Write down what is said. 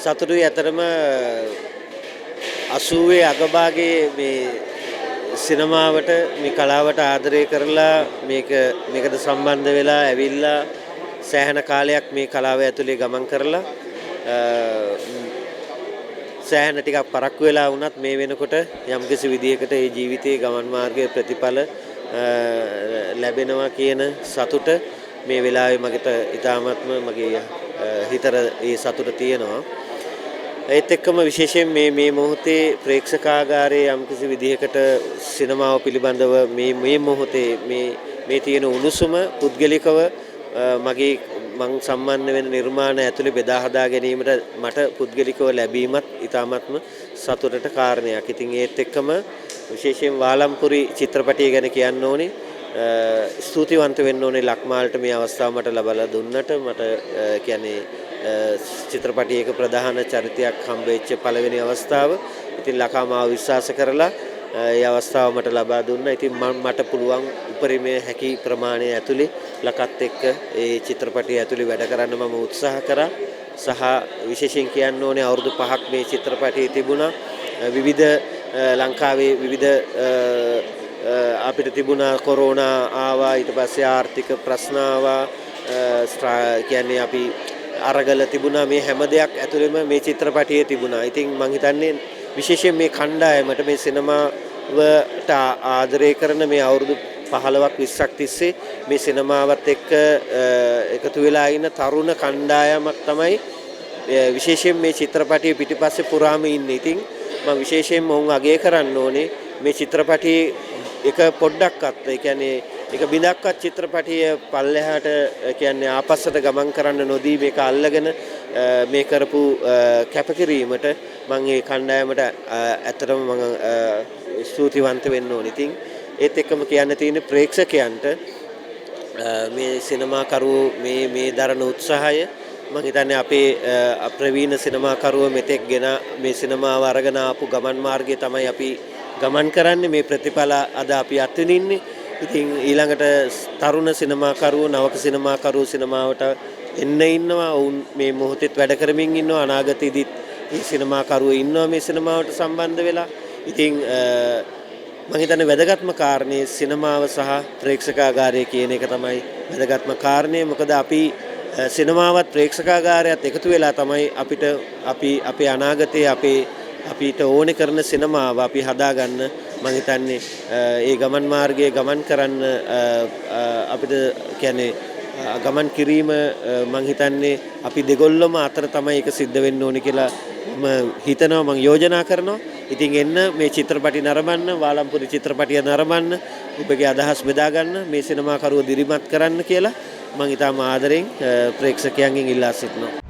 සතුටුයි ඇතරම 80 අගභාගයේ මේ සිනමාවට මේ කලාවට ආදරය කරලා මේකට සම්බන්ධ වෙලා ඇවිල්ලා සෑහෙන කාලයක් මේ කලාව ඇතුලේ ගමන් කරලා සෑහෙන ටිකක් පරක්කු වෙලා වුණත් මේ වෙනකොට යම්කිසි විදියකට ඒ ජීවිතයේ ගමන් මාර්ගයේ ප්‍රතිඵල ලැබෙනවා කියන සතුට මේ වෙලාවේ මගට ඉතාමත්ම මගේ හිතර ඒ සතුට තියෙනවා. ඒත් එක්කම විශේෂයෙන් මේ මොහොතේ ප්‍රේක්ෂකාගාරයේ යම්කිසි විදිහකට සිනමාව පිළිබඳව මේ මොහොතේ මේ තියෙන උණුසුම පුද්ගලිකව මං සම්බන්ධ වෙන නිර්මාණ ඇතුලේ බෙදා හදා ගැනීමට මට පුද්ගලිකව ලැබීමත් ඉතාමත්ම සතුටට කාරණයක්. ඉතින් ඒත් එක්කම විශේෂයෙන් වාලම්පුරි චිත්‍රපටය ගැන කියන්න ඕනේ. ස්තුතිවන්ත වෙන්න ඕනේ ලක්මාල්ට මේ අවස්ථාව මට ලබා දුන්නට. මට කියන්නේ චිත්‍රපටයක ප්‍රධාන චරිතයක් හම්බෙච්ච පළවෙනි අවස්ථාව. ඉතින් ලකා මාව විශ්වාස කරලා ඒ අවස්ථාව මට ලබා දුන්නා. ඉතින් මට පුළුවන් උපරිමයේ හැකි ප්‍රමාණය ඇතුලේ ලකත් එක්ක ඒ චිත්‍රපටය ඇතුලේ වැඩ කරන්න මම උත්සාහ කරා. සහ විශේෂයෙන් කියන්න ඕනේ අවුරුදු 5ක් මේ චිත්‍රපටයේ තිබුණා. විවිධ ලංකාවේ විවිධ අපිට තිබුණා කොරෝනා ආවා, ඊට පස්සේ ආර්ථික ප්‍රශ්න ආවා, කියන්නේ අපි අරගල තිබුණා. මේ හැම දෙයක් ඇතුළෙම මේ චිත්‍රපටයේ තිබුණා. ඉතින් මම හිතන්නේ විශේෂයෙන් මේ කණ්ඩායමට මේ සිනමාවට ආදරය කරන මේ අවුරුදු 15ක් 20ක් තිස්සේ මේ සිනමාවත් එක්ක එකතු වෙලා ඉන්න තරුණ කණ්ඩායමක් තමයි විශේෂයෙන් මේ චිත්‍රපටයේ පිටිපස්සේ පුරාම ඉන්නේ. ඉතින් මම විශේෂයෙන්ම ඔවුන් අගය කරන්න ඕනේ මේ චිත්‍රපටයේ එක පොඩ්ඩක්වත් ඒ කියන්නේ එක බිඳක්වත් චිත්‍රපටිය පල්ලෙහාට කියන්නේ ආපස්සට ගමන් කරන්න නොදී මේක අල්ලගෙන මේ කරපු කැපකිරීමට මම ඒ කණ්ඩායමට ඇත්තටම මම ස්තුතිවන්ත වෙන්න ඕනේ. ඉතින් ඒත් එක්කම කියන්න තියෙන්නේ ප්‍රේක්ෂකයන්ට මේ සිනමාකරුවෝ මේ දරන උත්සාහය මම හිතන්නේ අපේ අප්‍රවීණ සිනමාකරුවෝ මෙතෙක්ගෙන මේ සිනමාව අරගෙන ආපු ගමන් මාර්ගය තමයි අපි ගමන් කරන්නේ. මේ ප්‍රතිඵල අද අපි අත්විඳින්නේ. ඉතින් ඊළඟට තරුණ සිනමාකරුවෝ නවක සිනමාකරුවෝ සිනමාවට එන්න ඉන්නවා. ඔවුන් මේ මොහොතේත් වැඩ කරමින් ඉන්නවා. අනාගතයේදීත් මේ සිනමාකරුවෝ ඉන්නවා මේ සිනමාවට සම්බන්ධ වෙලා. ඉතින් මම හිතන්නේ වැදගත්ම කාරණේ සිනමාව සහ ප්‍රේක්ෂකාගාරය කියන එක තමයි වැදගත්ම කාරණේ. මොකද අපි සිනමාවත් ප්‍රේක්ෂකාගාරයත් එකතු වෙලා තමයි අපේ අනාගතයේ අපිට ඕනේ කරන සිනමාව අපි හදාගන්න. මම හිතන්නේ ඒ ගමන් මාර්ගයේ ගමන් කරන්න අපිට කියන්නේ ගමන් කිරීම මම හිතන්නේ අපි දෙගොල්ලම අතර තමයි ඒක සිද්ධ වෙන්න ඕනේ කියලා මම හිතනවා, මම යෝජනා කරනවා. ඉතින් එන්න මේ චිත්‍රපටි නරඹන්න, වාලම්පුරි චිත්‍රපටිය නරඹන්න, ඔබගේ අදහස් බෙදා ගන්න, මේ සිනමාකරුවෝ දිරිමත් කරන්න කියලා මම ඊටම ආදරෙන් ප්‍රේක්ෂකයන්ගෙන් ඉල්ලා සිටිනවා.